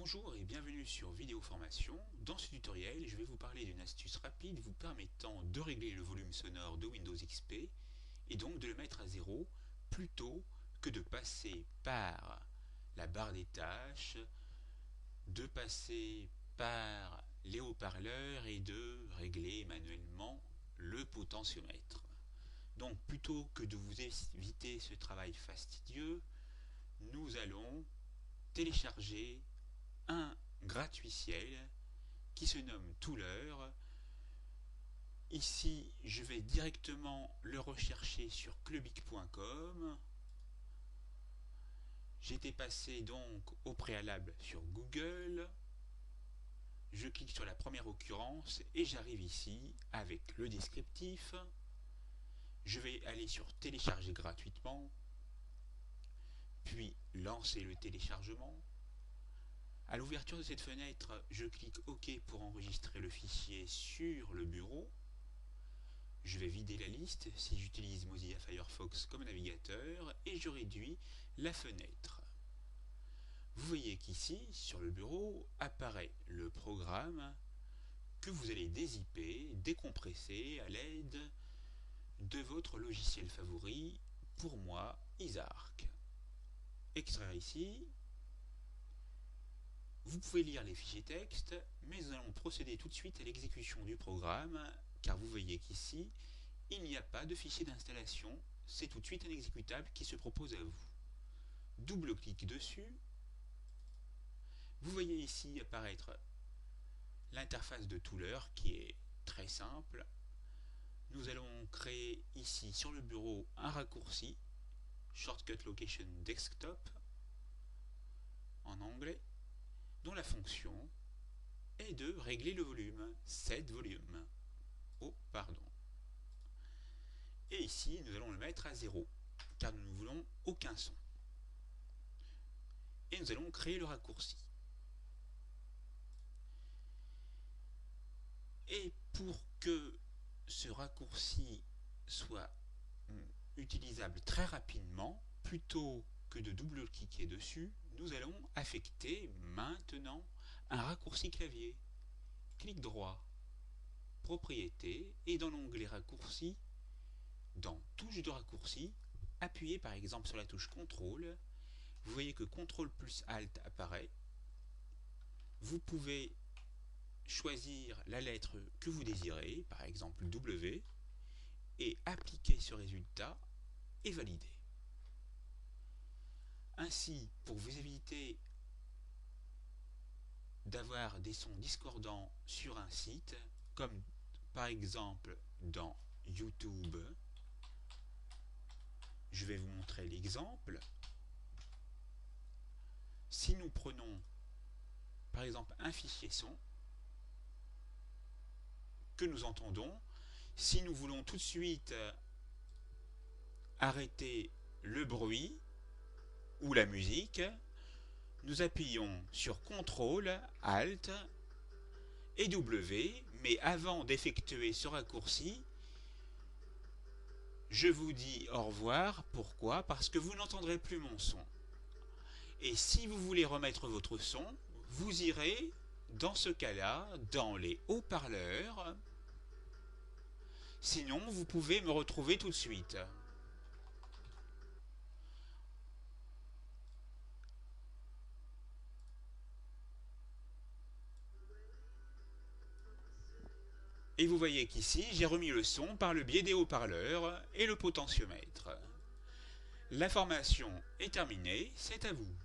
Bonjour et bienvenue sur Vidéo Formation. Dans ce tutoriel, je vais vous parler d'une astuce rapide vous permettant de régler le volume sonore de Windows XP et donc de le mettre à 0 plutôt que de passer par la barre des tâches, de passer par les haut-parleurs et de régler manuellement le potentiomètre. Donc plutôt que de vous éviter ce travail fastidieux, nous allons télécharger un gratuiciel qui se nomme Tooler. Ici, je vais directement le rechercher sur clubic.com. J'étais passé donc au préalable sur Google. Je clique sur la première occurrence et j'arrive ici avec le descriptif. Je vais aller sur télécharger gratuitement, puis lancer le téléchargement. À l'ouverture de cette fenêtre, je clique OK pour enregistrer le fichier sur le bureau. Je vais vider la liste si j'utilise Mozilla Firefox comme navigateur et je réduis la fenêtre. Vous voyez qu'ici, sur le bureau, apparaît le programme que vous allez dézipper, décompresser à l'aide de votre logiciel favori, pour moi, Isarc. Extraire ici. Vous pouvez lire les fichiers texte, mais nous allons procéder tout de suite à l'exécution du programme, car vous voyez qu'ici, il n'y a pas de fichier d'installation, c'est tout de suite un exécutable qui se propose à vous. Double-clic dessus, vous voyez ici apparaître l'interface de Tooler qui est très simple. Nous allons créer ici sur le bureau un raccourci, Shortcut Location Desktop, en anglais, dont la fonction est de régler le volume, set volume. Oh, pardon. Et ici, nous allons le mettre à 0, car nous ne voulons aucun son. Et nous allons créer le raccourci. Et pour que ce raccourci soit utilisable très rapidement, plutôt que de double-cliquer dessus, nous allons affecter maintenant un raccourci clavier. Clic droit, propriétés, et dans l'onglet raccourci, dans touche de raccourci, appuyez par exemple sur la touche CTRL. Vous voyez que CTRL plus ALT apparaît. Vous pouvez choisir la lettre que vous désirez, par exemple W, et appliquer ce résultat et valider. Ainsi, pour vous éviter d'avoir des sons discordants sur un site, comme par exemple dans YouTube, je vais vous montrer l'exemple. Si nous prenons par exemple un fichier son que nous entendons, si nous voulons tout de suite arrêter le bruit ou la musique, nous appuyons sur CTRL, ALT et W, mais avant d'effectuer ce raccourci, je vous dis au revoir. Pourquoi? Parce que vous n'entendrez plus mon son. Et si vous voulez remettre votre son, vous irez, dans ce cas-là, dans les haut-parleurs. Sinon, vous pouvez me retrouver tout de suite. Et vous voyez qu'ici, j'ai remis le son par le biais des haut-parleurs et le potentiomètre. La formation est terminée, c'est à vous.